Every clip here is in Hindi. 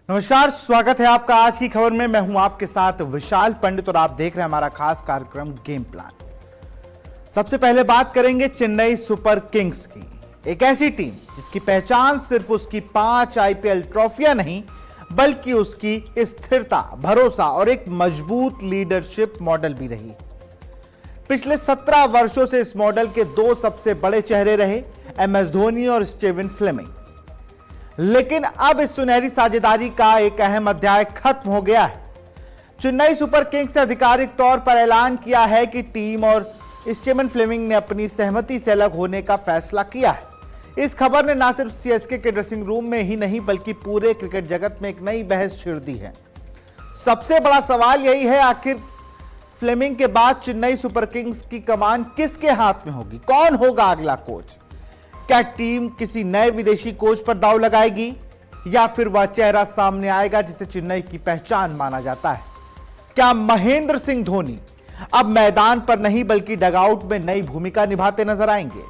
नमस्कार, स्वागत है आपका आज की खबर में। मैं हूं आपके साथ विशाल पंडित और आप देख रहे हैं हमारा खास कार्यक्रम गेम प्लान। सबसे पहले बात करेंगे चेन्नई सुपर किंग्स की, एक ऐसी टीम जिसकी पहचान सिर्फ उसकी 5 आईपीएल ट्रॉफियां नहीं बल्कि उसकी स्थिरता, भरोसा और एक मजबूत लीडरशिप मॉडल भी रही। पिछले 17 वर्षों से इस मॉडल के 2 सबसे बड़े चेहरे रहे, एमएस धोनी और स्टीवन फ्लेमिंग। लेकिन अब इस सुनहरी साझेदारी का एक अहम अध्याय खत्म हो गया है। चेन्नई सुपर किंग्स ने आधिकारिक तौर पर ऐलान किया है कि टीम और स्टीवन फ्लेमिंग ने अपनी सहमति से अलग होने का फैसला किया है। इस खबर ने न सिर्फ सीएसके के ड्रेसिंग रूम में ही नहीं बल्कि पूरे क्रिकेट जगत में एक नई बहस छेड़ दी है। सबसे बड़ा सवाल यही है, आखिर फ्लेमिंग के बाद चेन्नई सुपर किंग्स की कमान किसके हाथ में होगी? कौन होगा अगला कोच? क्या टीम किसी नए विदेशी कोच पर दांव लगाएगी या फिर वह चेहरा सामने आएगा जिसे चेन्नई की पहचान माना जाता है? क्या महेंद्र सिंह धोनी अब मैदान पर नहीं बल्कि डगआउट में नई भूमिका निभाते नजर आएंगे?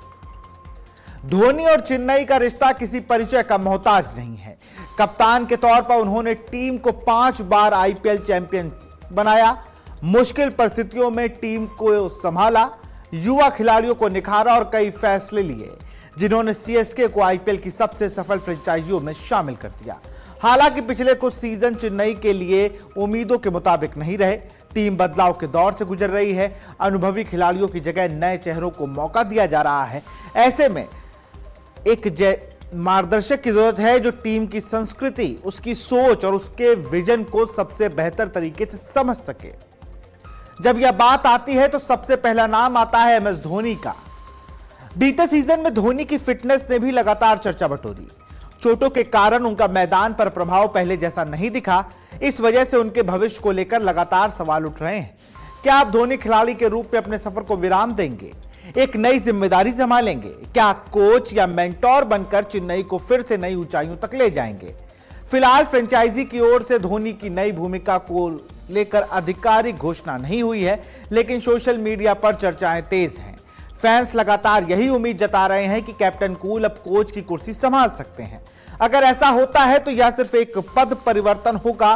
धोनी और चेन्नई का रिश्ता किसी परिचय का मोहताज नहीं है। कप्तान के तौर पर उन्होंने टीम को 5 बार आईपीएल चैंपियन बनाया, मुश्किल परिस्थितियों में टीम को संभाला, युवा खिलाड़ियों को निखारा और कई फैसले लिए जिन्होंने सीएसके को आईपीएल की सबसे सफल फ्रेंचाइजियों में शामिल कर दिया। हालांकि पिछले कुछ सीजन चेन्नई के लिए उम्मीदों के मुताबिक नहीं रहे। टीम बदलाव के दौर से गुजर रही है, अनुभवी खिलाड़ियों की जगह नए चेहरों को मौका दिया जा रहा है। ऐसे में एक मार्गदर्शक की जरूरत है जो टीम की संस्कृति, उसकी सोच और उसके विजन को सबसे बेहतर तरीके से समझ सके। जब यह बात आती है तो सबसे पहला नाम आता है एमएस धोनी का। बीते सीजन में धोनी की फिटनेस ने भी लगातार चर्चा बटोरी। चोटों के कारण उनका मैदान पर प्रभाव पहले जैसा नहीं दिखा। इस वजह से उनके भविष्य को लेकर लगातार सवाल उठ रहे हैं। क्या आप धोनी खिलाड़ी के रूप में अपने सफर को विराम देंगे, एक नई जिम्मेदारी संभालेंगे? क्या कोच या मेंटोर बनकर चेन्नई को फिर से नई ऊंचाइयों तक ले जाएंगे? फिलहाल फ्रेंचाइजी की ओर से धोनी की नई भूमिका को लेकर आधिकारिक घोषणा नहीं हुई है, लेकिन सोशल मीडिया पर चर्चाएं तेज हैं। फैंस लगातार यही उम्मीद जता रहे हैं कि कैप्टन कूल अब कोच की कुर्सी संभाल सकते हैं। अगर ऐसा होता है तो यह सिर्फ एक पद परिवर्तन होगा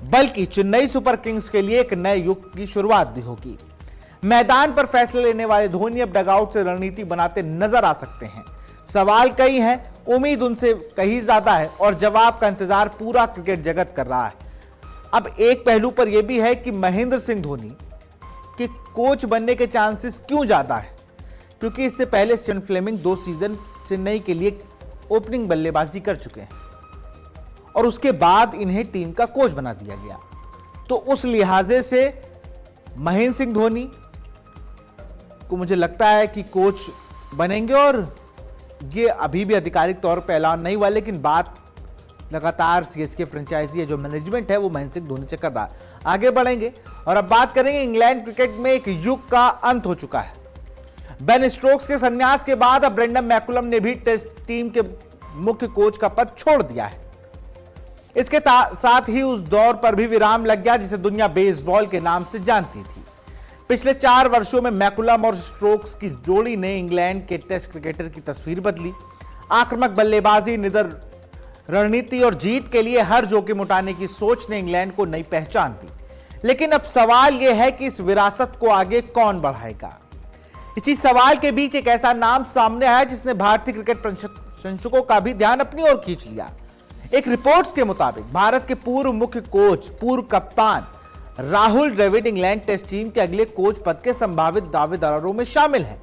बल्कि चेन्नई सुपर किंग्स के लिए एक नए युग की शुरुआत भी होगी। मैदान पर फैसले लेने वाले धोनी अब डगआउट से रणनीति बनाते नजर आ सकते हैं। सवाल कई हैं, उम्मीद उनसे कहीं ज्यादा है और जवाब का इंतजार पूरा क्रिकेट जगत कर रहा है। अब एक पहलू पर यह भी है कि महेंद्र सिंह धोनी के कोच बनने के चांसेस क्यों ज्यादा है, क्योंकि इससे पहले स्टीवन फ्लेमिंग 2 सीजन चेन्नई के लिए ओपनिंग बल्लेबाजी कर चुके हैं और उसके बाद इन्हें टीम का कोच बना दिया गया। तो उस लिहाजे से महेंद्र सिंह धोनी को मुझे लगता है कि कोच बनेंगे और ये अभी भी आधिकारिक तौर पर ऐलान नहीं हुआ, लेकिन बात लगातार सीएसके फ्रेंचाइजी है, जो मैनेजमेंट है वो महेंद्र सिंह धोनी से कर रहा है। आगे बढ़ेंगे और अब बात करेंगे इंग्लैंड क्रिकेट में एक युग का अंत हो चुका है। बेन स्टोक्स के संन्यास के बाद अब ब्रेंडन मैकुलम ने भी टेस्ट टीम के मुख्य कोच का पद छोड़ दिया है। इसके साथ ही उस दौर पर भी विराम लग गया जिसे दुनिया बेसबॉल के नाम से जानती थी। पिछले 4 वर्षों में मैकुलम और स्टोक्स की जोड़ी ने इंग्लैंड के टेस्ट क्रिकेटर की तस्वीर बदली। आक्रामक बल्लेबाजी, निडर रणनीति और जीत के लिए हर जोखिम उठाने की सोच ने इंग्लैंड को नई पहचान दी। लेकिन अब सवाल यह है कि इस विरासत को आगे कौन बढ़ाएगा? इसी सवाल के बीच एक ऐसा नाम सामने आया जिसने भारतीय क्रिकेट प्रशंसकों का भी ध्यान अपनी ओर खींच लिया। एक रिपोर्ट्स के मुताबिक भारत के पूर्व मुख्य कोच, पूर्व कप्तान Rahul Dravid England test team के अगले कोच पद के संभावित दावेदारों में शामिल हैं।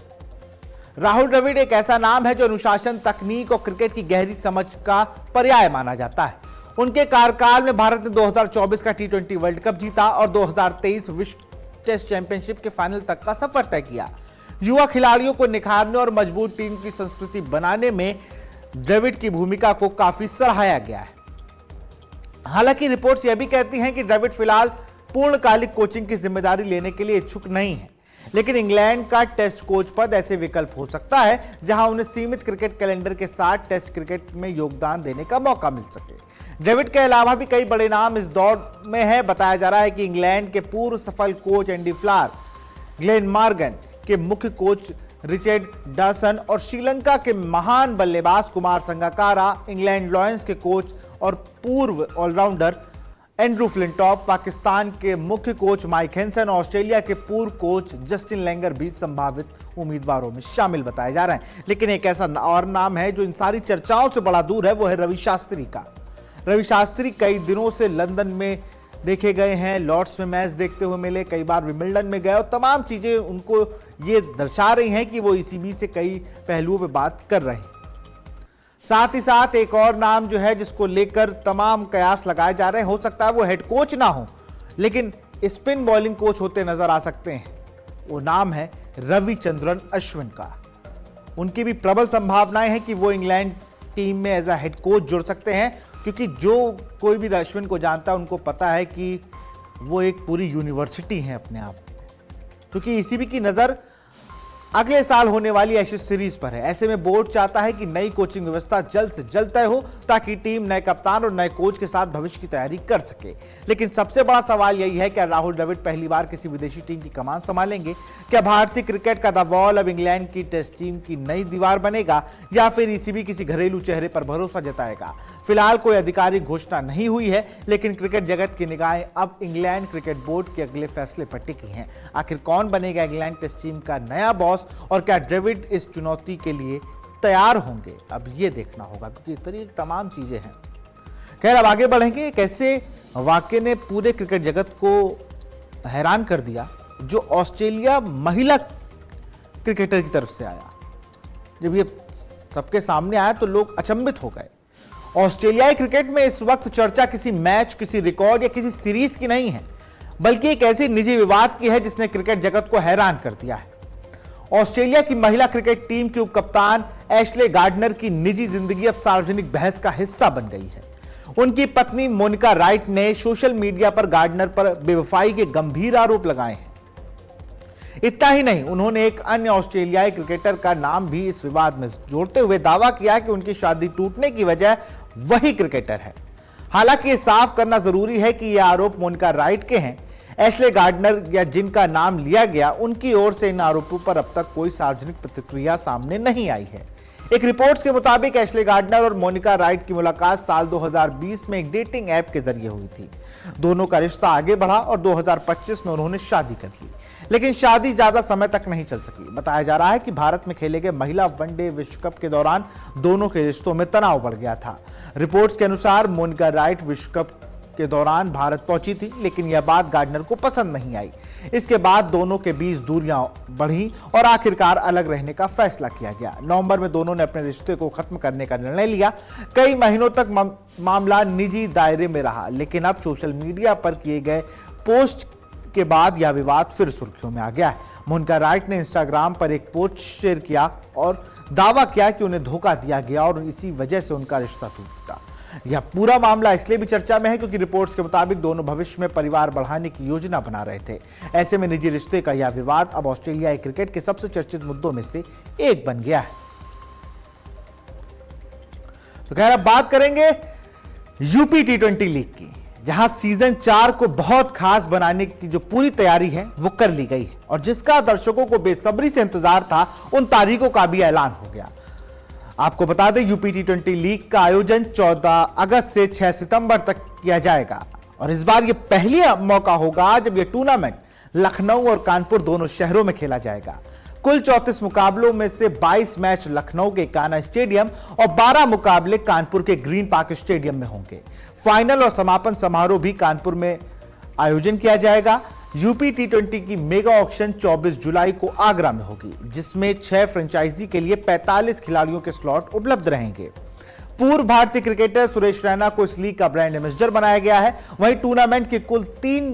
राहुल द्रविड़ एक ऐसा नाम है जो अनुशासन, तकनीक और क्रिकेट की गहरी समझ का पर्याय माना जाता है। उनके कार्यकाल में भारत ने 2024 का T20 वर्ल्ड कप जीता और 2023 विश्व टेस्ट चैंपियनशिप के फाइनल तक का सफर तय किया। युवा खिलाड़ियों को निखारने और मजबूत टीम की संस्कृति बनाने में द्रविड़ की भूमिका को काफी सराहा गया है। हालांकि रिपोर्ट्स यह भी कहती हैं कि द्रविड़ फिलहाल पूर्णकालिक कोचिंग की जिम्मेदारी लेने के लिए इच्छुक नहीं है, लेकिन इंग्लैंड का टेस्ट कोच पद ऐसे विकल्प हो सकता है जहां उन्हें सीमित क्रिकेट कैलेंडर के साथ टेस्ट क्रिकेट में योगदान देने का मौका मिल सके। द्रविड़ के अलावा भी कई बड़े नाम इस दौर में है। बताया जा रहा है कि इंग्लैंड के पूर्व सफल coach Andy flower, Glenn Morgan के मुख्य कोच रिचर्ड डॉसन और श्रीलंका के महान बल्लेबाज कुमार संगकारा, इंग्लैंड लॉयंस के कोच और पूर्व ऑलराउंडर एंड्रू फ्लिंटॉफ, पाकिस्तान के मुख्य कोच माइक हेंसन, ऑस्ट्रेलिया के पूर्व कोच जस्टिन लेंगर भी संभावित उम्मीदवारों में शामिल बताए जा रहे हैं। लेकिन एक ऐसा और नाम है जो इन सारी चर्चाओं से बड़ा दूर है, वो है रवि शास्त्री का। रवि शास्त्री कई दिनों से लंदन में देखे गए हैं, लॉर्ड्स में मैच देखते हुए मिले, कई बार विंबलडन में गए और तमाम चीजें उनको ये दर्शा रही हैं कि वो ईसीबी से कई पहलुओं पे बात कर रहे हैं। साथ ही साथ एक और नाम जो है जिसको लेकर तमाम कयास लगाए जा रहे हैं, हो सकता है वो हेड कोच ना हो लेकिन स्पिन बॉलिंग कोच होते नजर आ सकते हैं। वो नाम है रविचंद्रन अश्विन का। उनकी भी प्रबल संभावनाएं हैं कि वो इंग्लैंड टीम में एज अ हेड कोच जुड़ सकते हैं, क्योंकि जो कोई भी अश्विन को जानता है उनको पता है कि वो एक पूरी यूनिवर्सिटी है अपने आप में। क्योंकि ईसीबी की नज़र अगले साल होने वाली एशेज सीरीज पर है। ऐसे में बोर्ड चाहता है कि नई कोचिंग व्यवस्था जल्द से जल्द तय हो ताकि टीम नए कप्तान और नए कोच के साथ भविष्य की तैयारी कर सके। लेकिन सबसे बड़ा सवाल यही है, क्या राहुल द्रविड़ पहली बार किसी विदेशी टीम की कमान संभालेंगे? क्या भारतीय क्रिकेट का द वॉल अब इंग्लैंड की टेस्ट टीम की नई दीवार बनेगा, या फिर ईसीबी किसी घरेलू चेहरे पर भरोसा जताएगा? फिलहाल कोई आधिकारिक घोषणा नहीं हुई है, लेकिन क्रिकेट जगत की निगाहें अब इंग्लैंड क्रिकेट बोर्ड के अगले फैसले पर टिकी हैं। आखिर कौन बनेगा इंग्लैंड टेस्ट टीम का नया बॉस, और क्या द्रविड़ इस चुनौती के लिए तैयार होंगे? अब ये देखना होगा, क्योंकि इस तरह तमाम चीजें हैं। खैर, अब आगे बढ़ेंगे। कैसे वाकये ने पूरे क्रिकेट जगत को हैरान कर दिया जो ऑस्ट्रेलिया महिला क्रिकेटर की तरफ से आया। जब ये सबके सामने आया तो लोग अचंभित हो गए। ऑस्ट्रेलियाई क्रिकेट में इस वक्त चर्चा किसी मैच, किसी रिकॉर्ड या किसी सीरीज की नहीं है, बल्कि एक ऐसे निजी विवाद की है जिसने क्रिकेट जगत को हैरान कर दिया है। ऑस्ट्रेलिया की महिला क्रिकेट टीम के उपकप्तान एशले गार्डनर की निजी जिंदगी अब सार्वजनिक बहस का हिस्सा बन गई है। उनकी पत्नी मोनिका राइट ने सोशल मीडिया पर गार्डनर पर बेवफाई के गंभीर आरोप लगाए हैं। इतना ही नहीं, उन्होंने एक अन्य ऑस्ट्रेलियाई क्रिकेटर का नाम भी इस विवाद में जोड़ते हुए दावा किया कि उनकी शादी टूटने की वजह वही क्रिकेटर है। हालांकि यह साफ करना जरूरी है कि यह आरोप मोनिका राइट के हैं। एशले गार्डनर या जिनका नाम लिया गया, उनकी ओर से इन आरोपों पर अब तक कोई सार्वजनिक प्रतिक्रिया सामने नहीं आई है। एक रिपोर्ट्स के मुताबिक एशले गार्डनर और मोनिका राइट की मुलाकात साल 2020 में एक डेटिंग ऐप के जरिए हुई थी। दोनों का रिश्ता आगे बढ़ा और 2025 में उन्होंने शादी कर ली, लेकिन शादी ज्यादा समय तक नहीं चल सकी। बताया जा रहा है कि भारत में खेले गए महिला वनडे विश्व कप के दौरान दोनों के रिश्तों में तनाव बढ़ गया था। रिपोर्ट्स के अनुसार मोनिका राइट विश्व कप के दौरान भारत पहुंची थी, लेकिन यह बात गार्डनर को पसंद नहीं आई। इसके बाद दोनों के बीच दूरियां बढ़ी और आखिरकार अलग रहने का फैसला किया गया। नवंबर में दोनों ने अपने रिश्ते को खत्म करने का निर्णय लिया। कई महीनों तक मामला निजी दायरे में रहा, लेकिन अब सोशल मीडिया पर किए गए पोस्ट के बाद यह विवाद फिर सुर्खियों में आ गया है। मोनिका राइट ने इंस्टाग्राम पर एक पोस्ट शेयर किया और दावा किया कि उन्हें धोखा दिया गया और इसी वजह से उनका रिश्ता टूटा। यह पूरा मामला इसलिए भी चर्चा में है क्योंकि रिपोर्ट्स के मुताबिक दोनों भविष्य में परिवार बढ़ाने की योजना बना रहे थे। ऐसे में निजी रिश्ते का यह विवाद अब ऑस्ट्रेलियाई क्रिकेट के सबसे चर्चित मुद्दों में से एक बन गया है। तो खैर, अब बात करेंगे यूपी T20 लीग की, जहां सीजन 4 को बहुत खास बनाने की जो पूरी तैयारी है वो कर ली गई है और जिसका दर्शकों को बेसब्री से इंतजार था, उन तारीखों का भी ऐलान हो गया। आपको बता दें, यूपी T20 लीग का आयोजन 14 अगस्त से 6 सितंबर तक किया जाएगा और इस बार यह पहली मौका होगा जब यह टूर्नामेंट लखनऊ और कानपुर दोनों शहरों में खेला जाएगा। कुल 34 मुकाबलों में से 22 मैच लखनऊ के कान्हा स्टेडियम और 12 मुकाबले कानपुर के ग्रीन पार्क स्टेडियम में होंगे। फाइनल और समापन समारोह भी कानपुर में आयोजन किया जाएगा। यूपी T20 की मेगा ऑक्शन 24 जुलाई को आगरा में होगी, जिसमें 6 फ्रेंचाइजी के लिए 45 खिलाड़ियों के स्लॉट उपलब्ध रहेंगे। पूर्व भारतीय क्रिकेटर सुरेश रैना को इस लीग का ब्रांड एम्बेसडर बनाया गया है। वहीं टूर्नामेंट की कुल 3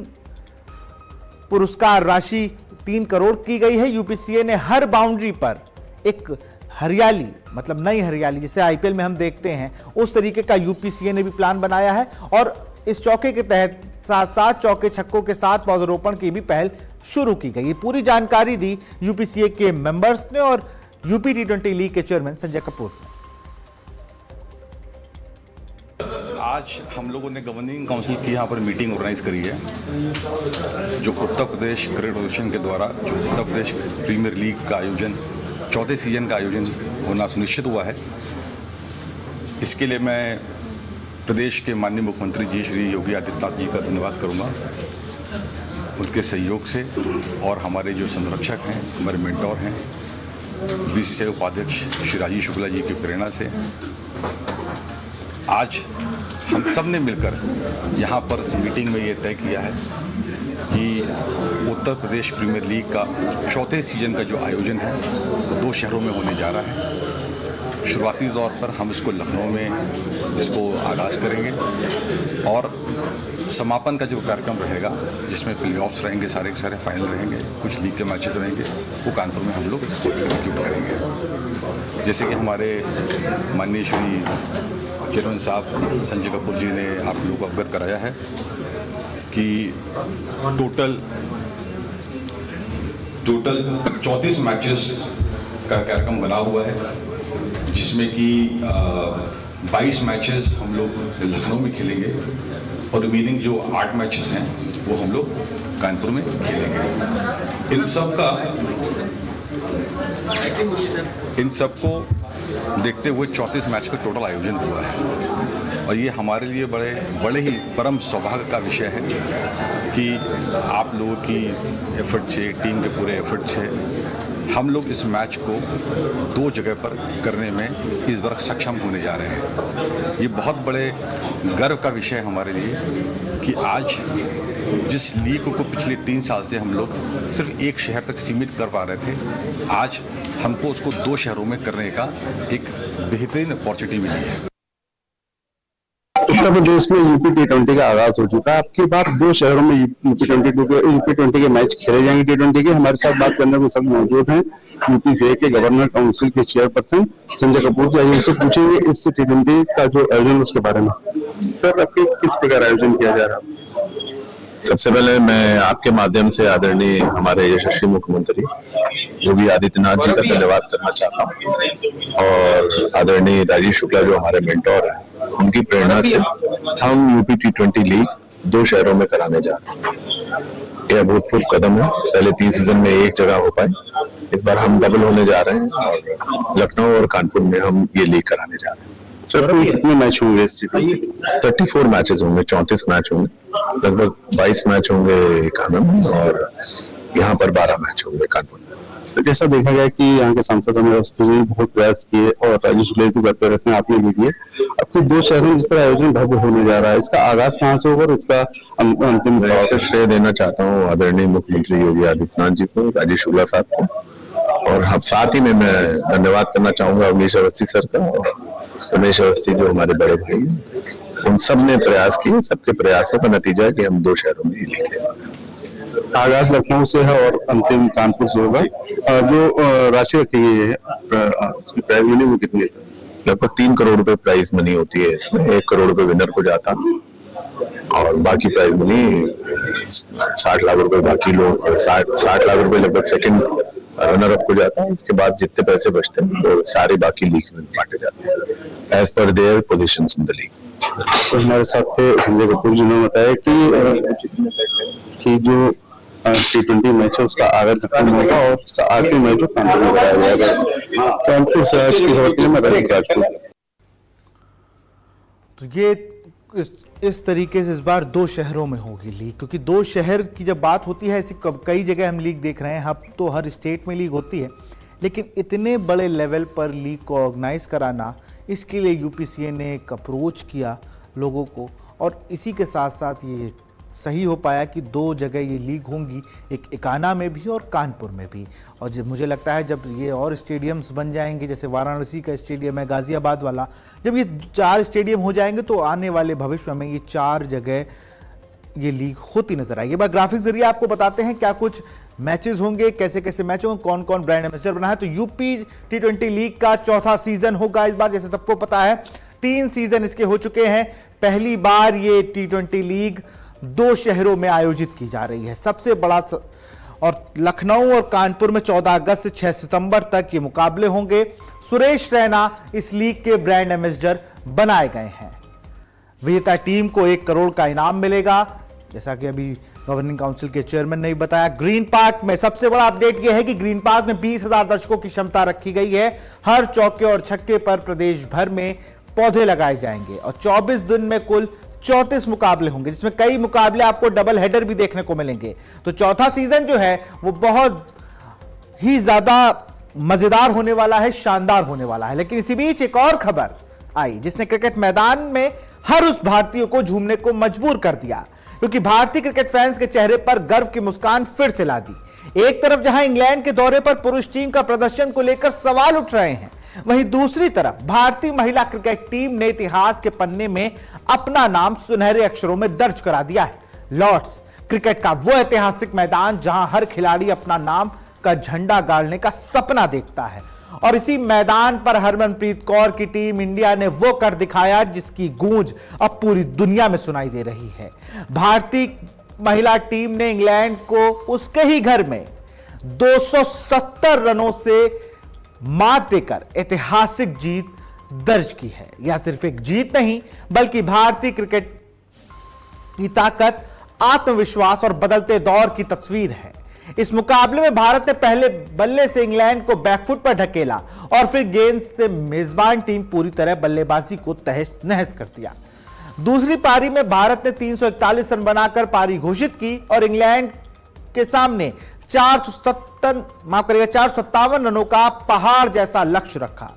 पुरस्कार राशि 3 करोड़ की गई है। यूपीसीए ने हर बाउंड्री पर एक हरियाली, मतलब नई हरियाली जिसे आईपीएल में हम देखते हैं, उस तरीके का यूपीसीए ने भी प्लान बनाया है और इस चौके के तहत सात चौके छक्कों के साथ पौधरोपण की भी पहल शुरू की गई। पूरी जानकारी दी यूपीसीए के मेंबर्स ने और यूपी T20 लीग के चेयरमैन संजय कपूर ने। आज हम लोगों ने गवर्निंग काउंसिल की यहाँ पर मीटिंग ऑर्गेनाइज करी है, जो उत्तर प्रदेश क्रिकेट एसोसिएशन के द्वारा जो उत्तर प्रदेश प्रीमियर लीग का आयोजन 4थे सीजन का आयोजन होना सुनिश्चित हुआ है। इसके लिए मैं प्रदेश के माननीय मुख्यमंत्री जी श्री योगी आदित्यनाथ जी का धन्यवाद करूंगा, उनके सहयोग से और हमारे जो संरक्षक हैं, हमारे मेंटोर हैं, बीसीसीआई उपाध्यक्ष श्री राजीव शुक्ला जी की प्रेरणा से आज हम सब ने मिलकर यहाँ पर इस मीटिंग में ये तय किया है कि उत्तर प्रदेश प्रीमियर लीग का चौथे सीजन का जो आयोजन है वो 2 शहरों में होने जा रहा है। शुरुआती तौर पर हम इसको लखनऊ में इसको आगाज़ करेंगे और समापन का जो कार्यक्रम रहेगा जिसमें प्लेऑफ्स रहेंगे, सारे के सारे फाइनल रहेंगे, कुछ लीग के मैचेस रहेंगे, वो कानपुर में हम लोग इसको एग्जीक्यूट करेंगे। जैसे कि हमारे माननीय श्री चेयरमैन साहब संजय कपूर जी ने आप लोगों को अवगत कराया है कि टोटल 34 मैचेस का कार्यक्रम बना हुआ है, जिसमें कि 22 मैचेस हम लोग लखनऊ में खेलेंगे और रिमेनिंग जो 8 मैचेस हैं वो हम लोग कानपुर में खेलेंगे। इन सब को देखते हुए 34 मैच का टोटल आयोजन हुआ है और ये हमारे लिए बड़े ही परम सौभाग्य का विषय है कि आप लोगों की एफर्ट से, टीम के पूरे एफर्ट से हम लोग इस मैच को 2 जगह पर करने में इस बार सक्षम होने जा रहे हैं। ये बहुत बड़े गर्व का विषय है हमारे लिए कि आज जिस लीग को पिछले 3 साल से हम लोग सिर्फ एक शहर तक सीमित कर पा रहे थे, आज हमको उसको 2 शहरों में करने का एक बेहतरीन अपॉर्चुनिटी मिली है। उत्तर प्रदेश में यूपी T20 का आगाज हो चुका है। आपकी बात 2 शहरों में यूपी 20 के मैच खेले जाएंगे T20 के। हमारे साथ बात करने को सब मौजूद हैं यूपी के गवर्नर काउंसिल के चेयरपर्सन संजय कपूर जी। आइए उनसे पूछेंगे इस T20 का जो आयोजन उसके बारे में। सर, आपके किस प्रकार आयोजन किया जा रहा है? सबसे पहले मैं आपके माध्यम से आदरणीय हमारे यशस्वी मुख्यमंत्री योगी आदित्यनाथ जी का धन्यवाद करना चाहता हूँ और आदरणीय राजीव शुक्ला जो हमारे मेंटोर हैं, उनकी प्रेरणा से हम यूपी T20 लीग 2 शहरों में कराने जा रहे हैं। यह अभूतपूर्व कदम है। पहले 3 सीजन में एक जगह हो पाए, इस बार हम डबल होने जा रहे हैं और लखनऊ और कानपुर में हम ये लीग कराने जा रहे हैं। सर, कितने मैच होंगे इस T20? 34 मैचेस होंगे, 34 मैच होंगे, लगभग 22 मैच होंगे कानपुर में और यहाँ पर 12 मैच होंगे कानपुर में। तो जैसा देखा गया कि यहाँ के सांसद अवस्थी ने बहुत प्रयास किए और राजीव शुक्ला जी करते रहते हैं, आपने भी किए। आपके 2 शहरों में जिस तरह आयोजन भव्य होने जा रहा है, इसका आगाज कहाँ से होगा और इसका अंतिम श्रेय देना चाहता हूँ आदरणीय मुख्यमंत्री योगी आदित्यनाथ जी को, राजीव शुक्ला साहब को, और हम साथ ही में मैं धन्यवाद करना चाहूंगा अवनीश अवस्थी सर का और रमेश अवस्थी जो हमारे बड़े भाई हैं। उन सब ने प्रयास किए, सबके प्रयासों का नतीजा है कि हम 2 शहरों में लीग खेलेंगे। आगाज लखनऊ से है और अंतिम कानपुर से होगा। जो राशि रखी गई है उसकी प्राइज मनी वो कितनी है? लगभग 3 करोड़ रुपए प्राइज मनी होती है इसमें। 1 करोड़ रुपए विनर को जाता और बाकी प्राइज मनी 60 लाख रुपए बाकी लोग 60 लाख रुपए लगभग सेकंड रनर अप को जाता है। इसके बाद जितने पैसे बचते हैं वो सारे बाकी लीग्स में बांटे जाते हैं as per their positions in the league. तो हमारे साथ थे संजय कपूर जी ने बताया कि जो T20 मैच है उसका आगाज लखनऊ में होगा और उसका आखिरी मैच जो कानपुर में कराया जाएगा। कानपुर से आज की खबर के लिए मैं रवि राजपूत। तो ये इस तरीके से इस बार 2 शहरों में होगी लीग, क्योंकि 2 शहर की जब बात होती है, ऐसी कई जगह हम लीग देख रहे हैं। अब तो हर स्टेट में लीग होती है, लेकिन इतने बड़े लेवल पर लीग को ऑर्गेनाइज कराना, इसके लिए यूपीसीए ने एक अप्रोच किया लोगों को और इसी के साथ साथ ये सही हो पाया कि 2 जगह ये लीग होंगी, एक इकाना में भी और कानपुर में भी। और जब मुझे लगता है जब ये और स्टेडियम्स बन जाएंगे, जैसे वाराणसी का स्टेडियम है, गाजियाबाद वाला, जब ये 4 स्टेडियम हो जाएंगे तो आने वाले भविष्य में ये 4 जगह ये लीग होती नजर आएगी। बार ग्राफिक जरिए आपको बताते हैं क्या कुछ मैचेस होंगे, कैसे कैसे मैच होंगे, कौन कौन ब्रांड एम्बेसडर बना है। तो यूपी T20 लीग का 4था सीजन होगा इस बार। जैसे सबको पता है 3 सीजन इसके हो चुके हैं। पहली बार ये T20 लीग 2 शहरों में आयोजित की जा रही है, सबसे बड़ा। और लखनऊ और कानपुर में 14 अगस्त से 6 सितंबर तक ये मुकाबले होंगे। सुरेश रैना इस लीग के ब्रांड एम्बेसडर बनाए गए हैं। विजेता टीम को 1 करोड़ का इनाम मिलेगा, जैसा कि अभी गवर्निंग काउंसिल के चेयरमैन ने बताया। ग्रीन पार्क में सबसे बड़ा अपडेट यह है कि ग्रीन पार्क में 20,000 दर्शकों की क्षमता रखी गई है। हर चौके और छक्के पर प्रदेश भर में पौधे लगाए जाएंगे और 24 दिन में कुल 34 मुकाबले होंगे, जिसमें कई मुकाबले आपको डबल हेडर भी देखने को मिलेंगे। तो चौथा सीजन जो है वो बहुत ही ज्यादा मजेदार होने वाला है, शानदार होने वाला है। लेकिन इसी बीच एक और खबर आई जिसने क्रिकेट मैदान में हर उस भारतीय को झूमने को मजबूर कर दिया, क्योंकि भारतीय क्रिकेट फैंस के चेहरे पर गर्व की मुस्कान फिर से ला दी। एक तरफ जहां इंग्लैंड के दौरे पर पुरुष टीम का प्रदर्शन को लेकर सवाल उठ रहे हैं, वहीं दूसरी तरफ भारतीय महिला क्रिकेट टीम ने इतिहास के पन्ने में अपना नाम सुनहरे अक्षरों में दर्ज करा दिया है। लॉर्ड्स क्रिकेट का वो ऐतिहासिक मैदान जहां हर खिलाड़ी अपना नाम का झंडा गाड़ने का सपना देखता है, और इसी मैदान पर हरमनप्रीत कौर की टीम इंडिया ने वो कर दिखाया जिसकी गूंज अब पूरी दुनिया में सुनाई दे रही है। भारतीय महिला टीम ने इंग्लैंड को उसके ही घर में 270 रनों से मात देकर ऐतिहासिक जीत दर्ज की है। यह सिर्फ एक जीत नहीं बल्कि भारतीय क्रिकेट की ताकत, आत्मविश्वास और बदलते दौर की तस्वीर है। इस मुकाबले में भारत ने पहले बल्ले से इंग्लैंड को बैकफुट पर ढकेला और फिर गेंद से मेजबान टीम पूरी तरह बल्लेबाजी को तहस नहस कर दिया। दूसरी पारी में भारत ने 341 रन बनाकर पारी घोषित की और इंग्लैंड के सामने 457 रनों का पहाड़ जैसा लक्ष्य रखा।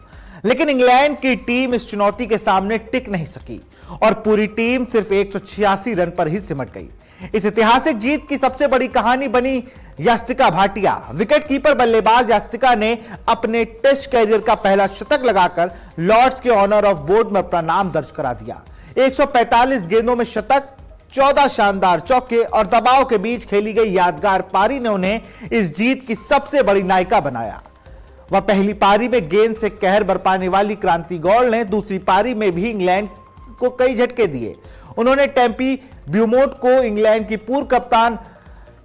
लेकिन इंग्लैंड की टीम इस चुनौती के सामने टिक नहीं सकी और पूरी टीम सिर्फ 186 रन पर ही सिमट गई। इस ऐतिहासिक जीत की सबसे बड़ी कहानी बनी यास्तिका भाटिया। विकेटकीपर बल्लेबाज यास्तिका ने अपने टेस्ट कैरियर का पहला शतक लगाकर लॉर्ड्स के ऑनर ऑफ बोर्ड में अपना नाम दर्ज करा दिया। 145 गेंदों में शतक, 14 शानदार चौके और दबाव के बीच खेली गई यादगार पारी ने उन्हें इस जीत की सबसे बड़ी नायिका बनाया। वह पहली पारी में गेंद से कहर बरपाने वाली क्रांति गौड़ ने दूसरी पारी में भी इंग्लैंड को कई झटके दिए। उन्होंने टेम्पी ब्यूमोट को, इंग्लैंड की पूर्व कप्तान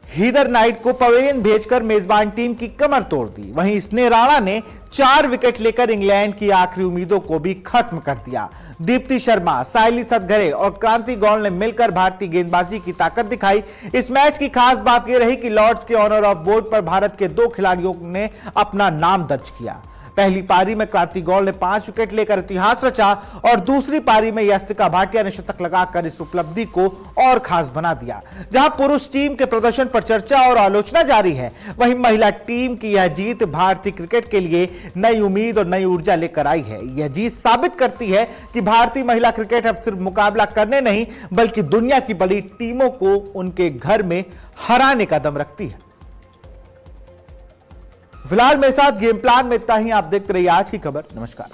हीदर नाइट को पवेलियन भेजकर मेजबान टीम की कमर तोड़ दी। वहीं स्नेह राणा ने 4 विकेट लेकर इंग्लैंड की आखिरी उम्मीदों को भी खत्म कर दिया। दीप्ति शर्मा, सायली सतघरे और क्रांति गौड़ ने मिलकर भारतीय गेंदबाजी की ताकत दिखाई। इस मैच की खास बात यह रही कि लॉर्ड्स के ऑनर ऑफ बोर्ड पर भारत के 2 खिलाड़ियों ने अपना नाम दर्ज किया। पहली पारी में क्रांति गौड़ ने 5 विकेट लेकर इतिहास रचा और दूसरी पारी में यास्तिका भाटिया ने शतक लगाकर इस उपलब्धि को और खास बना दिया। जहां पुरुष टीम के प्रदर्शन पर चर्चा और आलोचना जारी है, वहीं महिला टीम की यह जीत भारतीय क्रिकेट के लिए नई उम्मीद और नई ऊर्जा लेकर आई है। यह जीत साबित करती है कि भारतीय महिला क्रिकेट अब सिर्फ मुकाबला करने नहीं बल्कि दुनिया की बड़ी टीमों को उनके घर में हराने का दम रखती है। फिलहाल मेरे साथ गेम प्लान में इतना ही। आप देखते रहिए आज की खबर। नमस्कार।